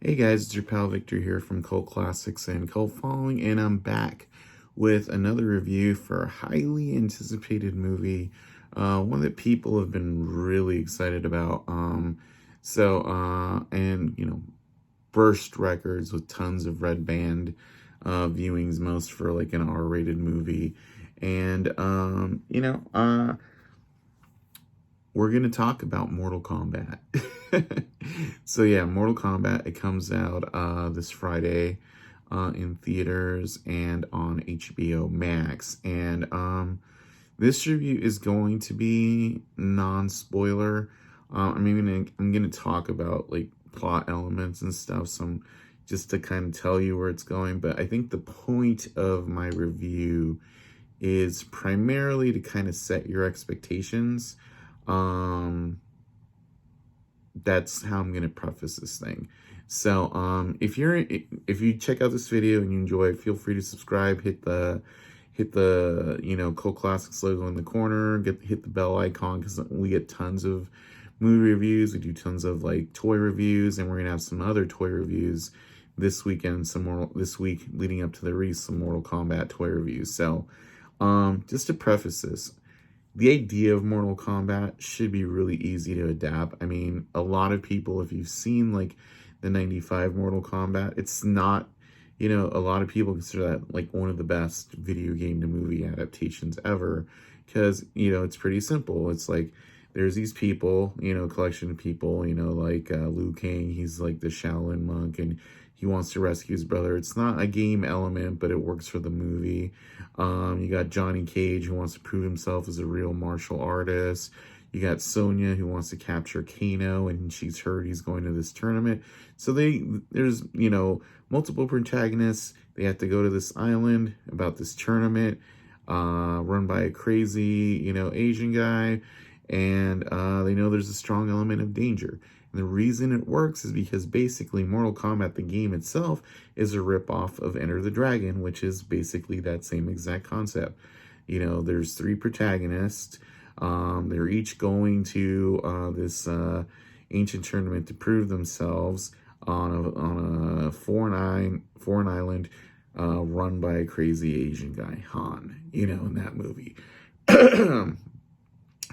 Hey guys, it's your pal Victor here from Cult Classics and Cult Following, and I'm back with another review for a highly anticipated movie, one that people have been really excited about. And burst records with tons of red band viewings, most for like an R-rated movie, and we're going to talk about Mortal Kombat. So yeah, Mortal Kombat, it comes out this Friday in theaters and on HBO Max. And this review is going to be non-spoiler. I'm gonna talk about like plot elements and stuff, just to kind of tell you where it's going. But I think the point of my review is primarily to kind of set your expectations. That's how I'm gonna preface this thing. So if you check out this video and you enjoy it, feel free to subscribe, hit the Cult Classics logo in the corner, hit the bell icon, because we get tons of movie reviews. We do tons of like toy reviews, and we're gonna have some other toy reviews this weekend, this week leading up to the release, some Mortal Kombat toy reviews. So just to preface this, the idea of Mortal Kombat should be really easy to adapt. I mean, a lot of people, if you've seen like the 95 Mortal Kombat, it's not, a lot of people consider that like one of the best video game to movie adaptations ever, because, it's pretty simple. It's like, there's these people, collection of people, like Liu Kang, he's like the Shaolin monk, and he wants to rescue his brother. It's not a game element, but it works for the movie. You got Johnny Cage, who wants to prove himself as a real martial artist. You got Sonya, who wants to capture Kano, and she's heard he's going to this tournament. So there's, multiple protagonists. They have to go to this island about this tournament, run by a crazy, Asian guy. And they know there's a strong element of danger. And the reason it works is because basically Mortal Kombat, the game itself, is a ripoff of Enter the Dragon, which is basically that same exact concept. There's three protagonists. They're each going to this ancient tournament to prove themselves on a foreign island run by a crazy Asian guy, Han, in that movie.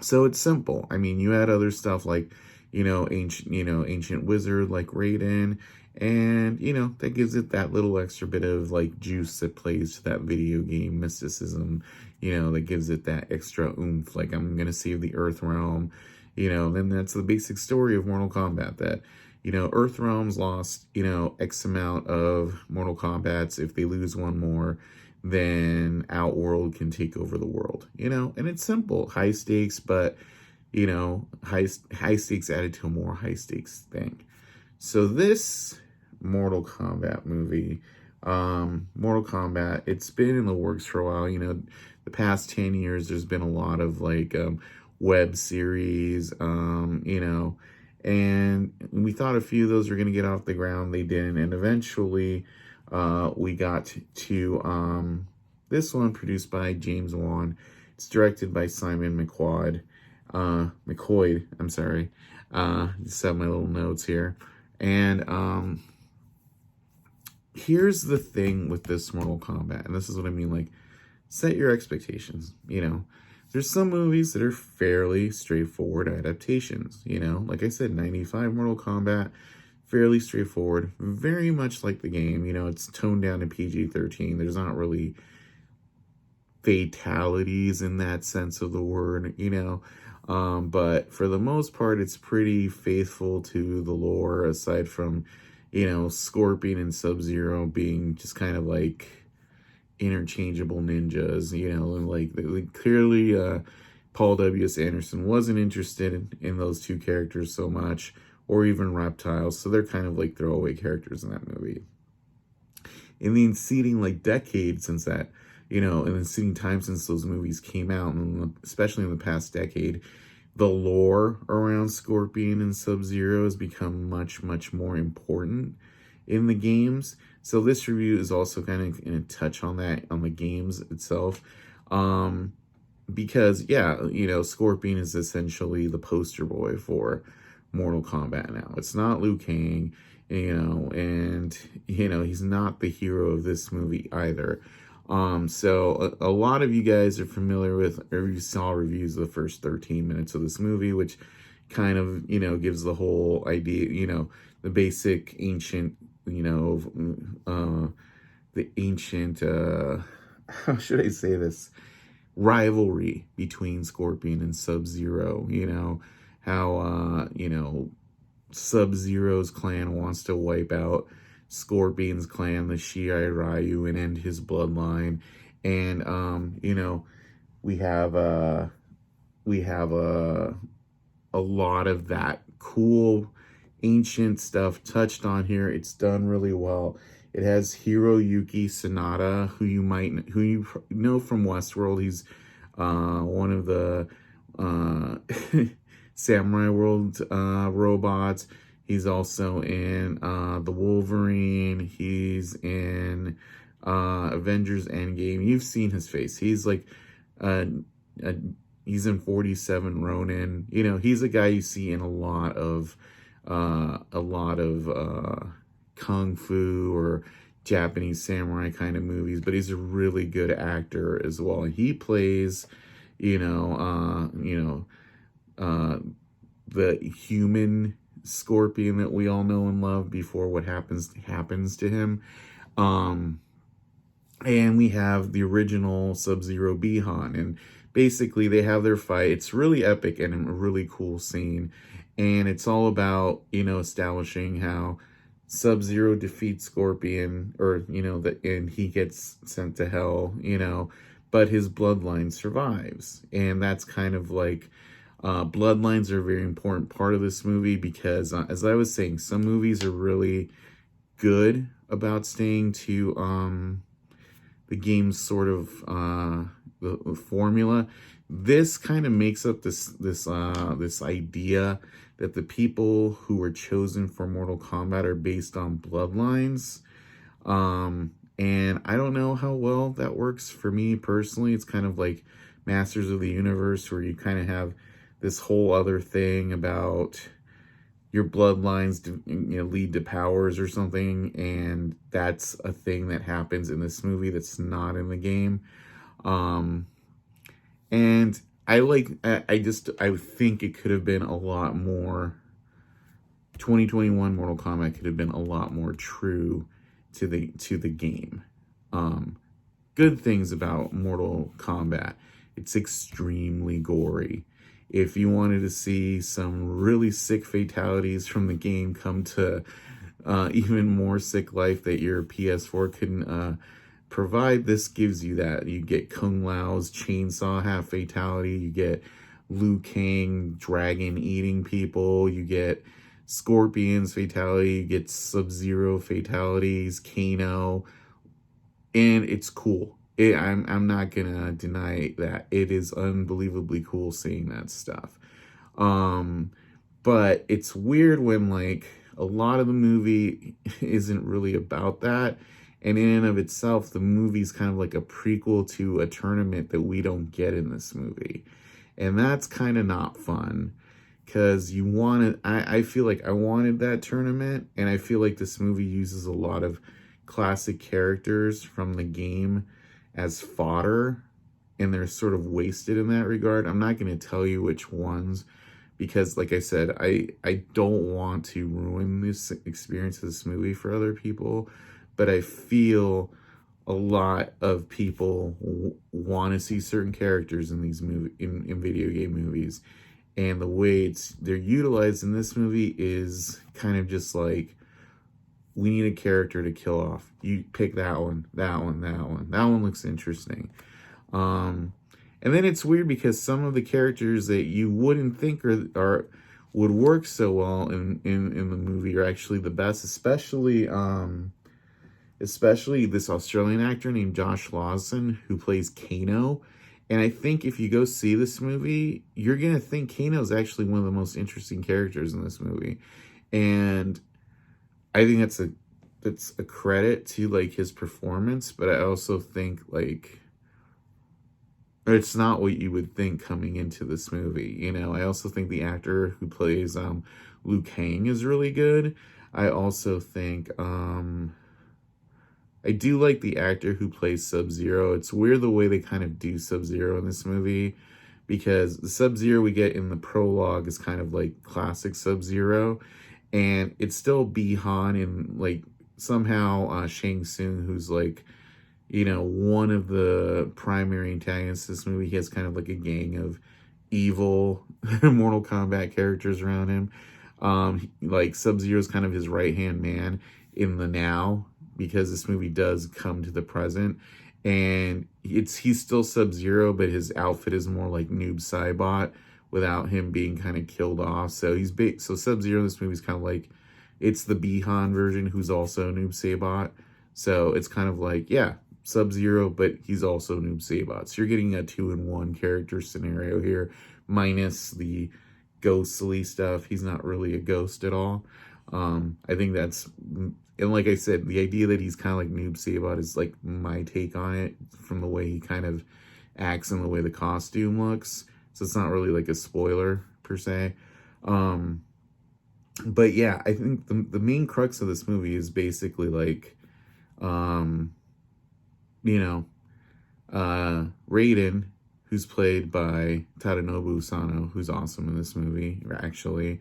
So it's simple. I mean, you had other stuff like, ancient wizard like Raiden, and, that gives it that little extra bit of like juice that plays to that video game mysticism, that gives it that extra oomph. Like, I'm going to save the Earth Realm, then that's the basic story of Mortal Kombat, that, Earth Realm's lost, X amount of Mortal Kombats. If they lose one more, then Outworld can take over the world, and it's simple, high stakes, but, high stakes added to a more high stakes thing. So this Mortal Kombat movie, Mortal Kombat, it's been in the works for a while. The past 10 years, there's been a lot of like web series, and we thought a few of those were going to get off the ground. They didn't, and eventually we got to this one, produced by James Wan. It's directed by Simon McCoy. I'm sorry. Just have my little notes here. And here's the thing with this Mortal Kombat, and this is what I mean, like, set your expectations. There's some movies that are fairly straightforward adaptations. Like I said, 95 Mortal Kombat, fairly straightforward, very much like the game. It's toned down to PG-13. There's not really fatalities in that sense of the word, but for the most part, it's pretty faithful to the lore, aside from, Scorpion and Sub-Zero being just kind of like interchangeable ninjas, and like clearly Paul W.S. Anderson wasn't interested in those two characters so much, or even Reptiles, so they're kind of like throwaway characters in that movie. In the ensuing like decade since that, in the ensuing time since those movies came out, and especially in the past decade, the lore around Scorpion and Sub-Zero has become much, much more important in the games. So this review is also kind of going to touch on that, on the games itself. Because, yeah, Scorpion is essentially the poster boy for Mortal Kombat now. It's not Liu Kang, and he's not the hero of this movie either. So a lot of you guys are familiar with, or you saw reviews of the first 13 minutes of this movie, which kind of, gives the whole idea, the basic ancient, the ancient, how should I say this? Rivalry between Scorpion and Sub-Zero, how, Sub-Zero's clan wants to wipe out Scorpion's clan, the Shirai Ryu, and end his bloodline. And, we have a lot of that cool ancient stuff touched on here. It's done really well. It has Hiroyuki Sanada, who you know from Westworld. He's one of the Samurai World robots. He's also in the Wolverine. He's in Avengers Endgame. You've seen his face. He's like he's in 47 Ronin. He's a guy you see in a lot of kung fu or Japanese samurai kind of movies, but he's a really good actor as well. And he plays, the human Scorpion that we all know and love before what happens to him. And we have the original Sub-Zero Bihan, and basically they have their fight. It's really epic and a really cool scene. And it's all about, establishing how Sub-Zero defeats Scorpion, or, and he gets sent to hell, but his bloodline survives. And that's kind of like, bloodlines are a very important part of this movie because, as I was saying, some movies are really good about staying to, the game's sort of, the formula. This kind of makes up this idea that the people who were chosen for Mortal Kombat are based on bloodlines. And I don't know how well that works for me personally. It's kind of like Masters of the Universe, where you kind of have this whole other thing about your bloodlines lead to powers or something, and that's a thing that happens in this movie that's not in the game. And I think it could have been a lot more. 2021 Mortal Kombat could have been a lot more true to the game. Good things about Mortal Kombat: it's extremely gory. If you wanted to see some really sick fatalities from the game come to even more sick life that your PS4 couldn't provide, this gives you that. You get Kung Lao's chainsaw half fatality. You get Liu Kang dragon eating people. You get Scorpion's fatality. You get Sub-Zero fatalities. Kano. And it's cool. I'm not gonna deny that. It is unbelievably cool seeing that stuff. But it's weird when like a lot of the movie isn't really about that. And in and of itself, the movie's kind of like a prequel to a tournament that we don't get in this movie. And that's kind of not fun, because I feel like I wanted that tournament, and I feel like this movie uses a lot of classic characters from the game as fodder, and they're sort of wasted in that regard. I'm not going to tell you which ones, because like I said, I don't want to ruin this experience of this movie for other people, but I feel a lot of people want to see certain characters in these in video game movies, and the way they're utilized in this movie is kind of just like, we need a character to kill off. You pick that one, that one, that one. That one looks interesting. And then it's weird because some of the characters that you wouldn't think would work so well in the movie are actually the best, especially this Australian actor named Josh Lawson, who plays Kano. And I think if you go see this movie, you're going to think Kano is actually one of the most interesting characters in this movie. And I think that's a credit to like his performance, but I also think like it's not what you would think coming into this movie. I also think the actor who plays Liu Kang is really good. I also think I do like the actor who plays Sub-Zero. It's weird the way they kind of do Sub-Zero in this movie, because the Sub-Zero we get in the prologue is kind of like classic Sub-Zero, and it's still Bi-Han, and like somehow Shang Tsung, who's like, you know, one of the primary antagonists of this movie, he has kind of like a gang of evil Mortal Kombat characters around him. Like Sub-Zero is kind of his right-hand man in the now, because this movie does come to the present, and he's still Sub-Zero, but his outfit is more like Noob Saibot without him being kind of killed off. So so Sub-Zero in this movie is kind of like, it's the Bi-Han version who's also Noob Saibot. So it's kind of like, yeah, Sub-Zero, but he's also Noob Saibot. So you're getting a 2-in-1 character scenario here, minus the ghostly stuff. He's not really a ghost at all. I think that's, and like I said, the idea that he's kind of like Noob Saibot is like my take on it, from the way he kind of acts and the way the costume looks. So it's not really like a spoiler per se. But yeah, I think the main crux of this movie is basically like, you know, Raiden, who's played by Tadanobu Usano, who's awesome in this movie, actually.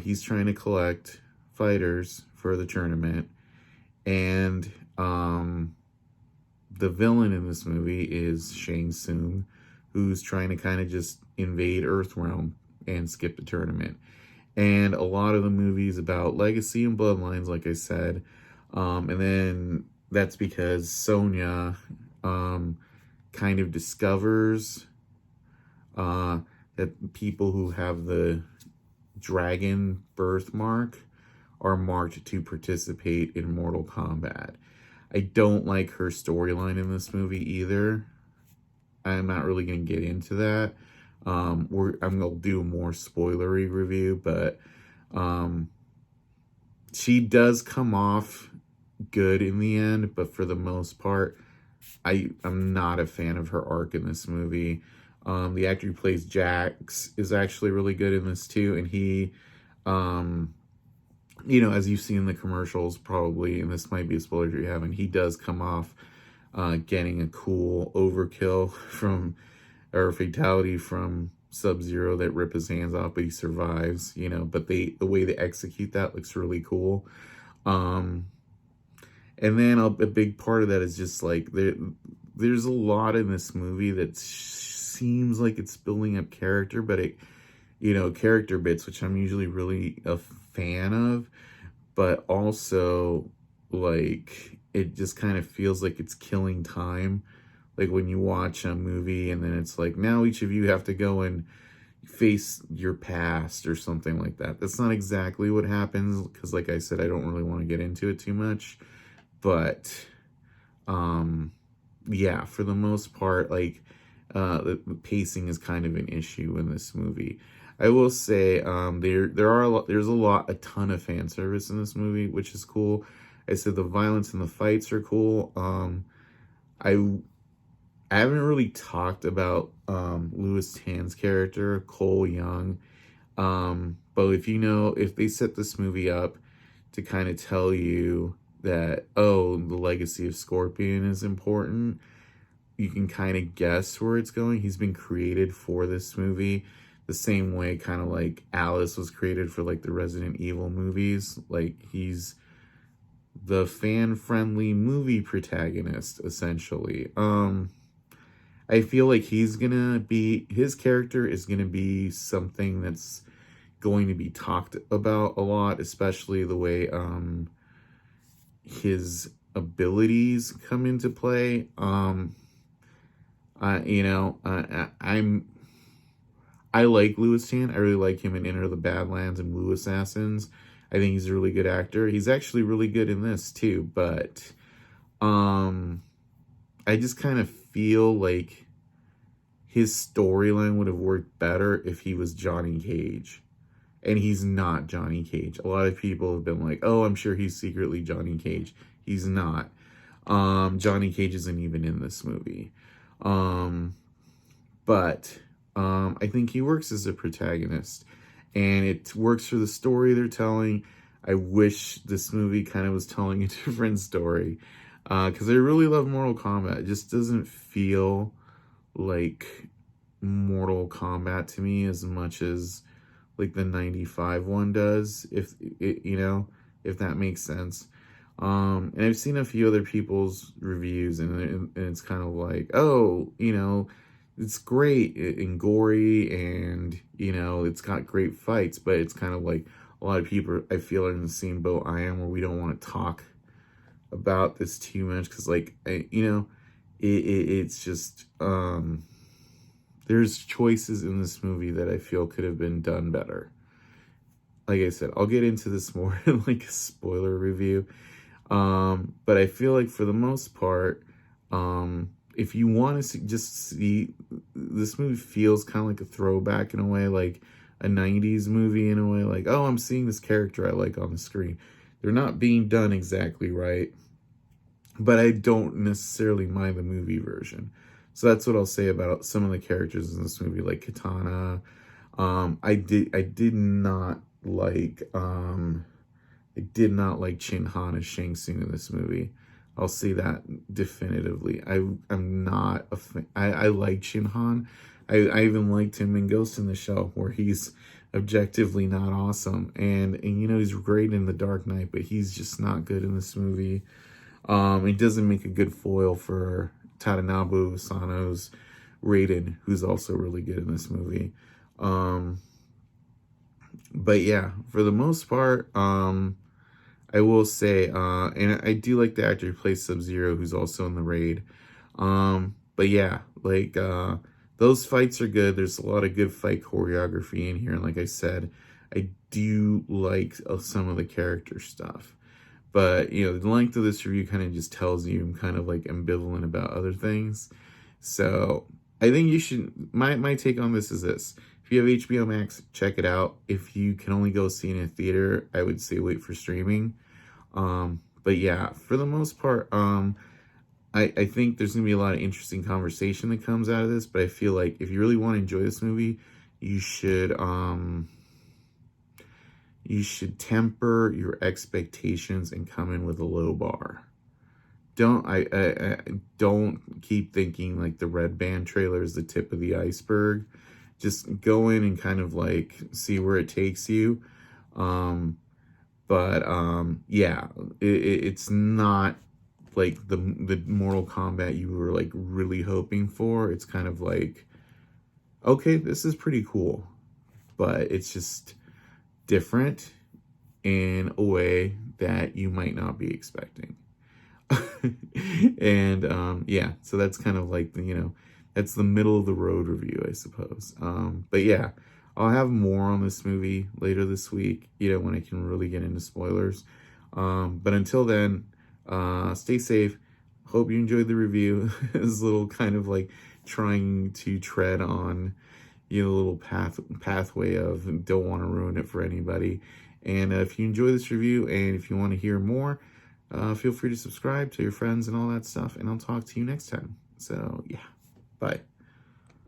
He's trying to collect fighters for the tournament, and the villain in this movie is Shang Tsung, who's trying to kind of just invade Earthrealm and skip the tournament. And a lot of the movies about legacy and bloodlines, like I said, and then that's because Sonya kind of discovers that people who have the dragon birthmark are marked to participate in Mortal Kombat. I don't like her storyline in this movie either. I'm not really going to get into that. I'm going to do a more spoilery review, but she does come off good in the end, but for the most part, I'm not a fan of her arc in this movie. The actor who plays Jax is actually really good in this too, and he, you know, as you've seen in the commercials probably, and this might be a spoiler if you haven't, he does come off getting a cool overkill from, or fatality from Sub-Zero that rip his hands off, but he survives, you know, but the way they execute that looks really cool. And then a big part of that is just like, there's a lot in this movie that seems like it's building up character, but it, you know, character bits, which I'm usually really a fan of, but also like it just kind of feels like it's killing time. Like when you watch a movie and then it's like, now each of you have to go and face your past or something like that. That's not exactly what happens, because like I said, I don't really want to get into it too much. But yeah, for the most part, like the pacing is kind of an issue in this movie. I will say there's a ton of fan service in this movie, which is cool. I said the violence and the fights are cool. I haven't really talked about Louis Tan's character, Cole Young. But if they set this movie up to kind of tell you that, oh, the legacy of Scorpion is important, you can kind of guess where it's going. He's been created for this movie the same way kind of like Alice was created for like the Resident Evil movies. Like he's the fan-friendly movie protagonist, essentially. I feel like his character is gonna be something that's going to be talked about a lot, especially the way his abilities come into play. I like Louis Tan. I really like him in Enter the Badlands and Blue Assassins. I think he's a really good actor. He's actually really good in this too, but I just kind of feel like his storyline would have worked better if he was Johnny Cage. And he's not Johnny Cage. A lot of people have been like, oh, I'm sure he's secretly Johnny Cage. He's not. Johnny Cage isn't even in this movie. But I think he works as a protagonist. and it works for the story they're telling. I wish this movie kind of was telling a different story, because I really love Mortal Kombat. It just doesn't feel like Mortal Kombat to me as much as like the 95 one does, if it, if that makes sense. And I've seen a few other people's reviews, and it's kind of like, oh, it's great and gory, and it's got great fights, but it's kind of like a lot of people, I feel, are in the same boat I am, where we don't want to talk about this too much, because like it's just there's choices in this movie that I feel could have been done better. Like I said, I'll get into this more in like a spoiler review. But I feel like for the most part, if you want to just see, this movie feels kind of like a throwback in a way, like a 90s movie in a way, like, oh, I'm seeing this character I like on the screen. They're not being done exactly right, but I don't necessarily mind the movie version. So that's what I'll say about some of the characters in this movie, like Katana. I did not like Chin Han as Shang Tsung in this movie. I'll say that definitively. I'm not a fan. I like Chin Han. I even liked him in Ghost in the Shell, where he's objectively not awesome. And he's great in The Dark Knight, but he's just not good in this movie. He doesn't make a good foil for Tadanobu Sano's Raiden, who's also really good in this movie. But yeah, for the most part, I will say, and I do like the actor who plays Sub-Zero, who's also in the Raid. But yeah, like, those fights are good. There's a lot of good fight choreography in here. And like I said, I do like some of the character stuff. But, the length of this review kind of just tells you I'm kind of like ambivalent about other things. So I think you should, my take on this is this. If you have HBO Max, check it out. If you can only go see it in a theater, I would say wait for streaming. But yeah, for the most part, I think there's going to be a lot of interesting conversation that comes out of this, but I feel like if you really want to enjoy this movie, you should temper your expectations and come in with a low bar. Don't keep thinking like the Red Band trailer is the tip of the iceberg. Just go in and kind of like see where it takes you. Yeah, it's not like the Mortal Kombat you were like really hoping for. It's kind of like, okay, this is pretty cool, but it's just different in a way that you might not be expecting. And yeah, so that's kind of like that's the middle of the road review, I suppose. But yeah, I'll have more on this movie later this week, when I can really get into spoilers. But until then, stay safe. Hope you enjoyed the review. This little kind of like trying to tread on little pathway of don't want to ruin it for anybody. And if you enjoy this review and if you want to hear more, feel free to subscribe to your friends and all that stuff, and I'll talk to you next time. So yeah, bye.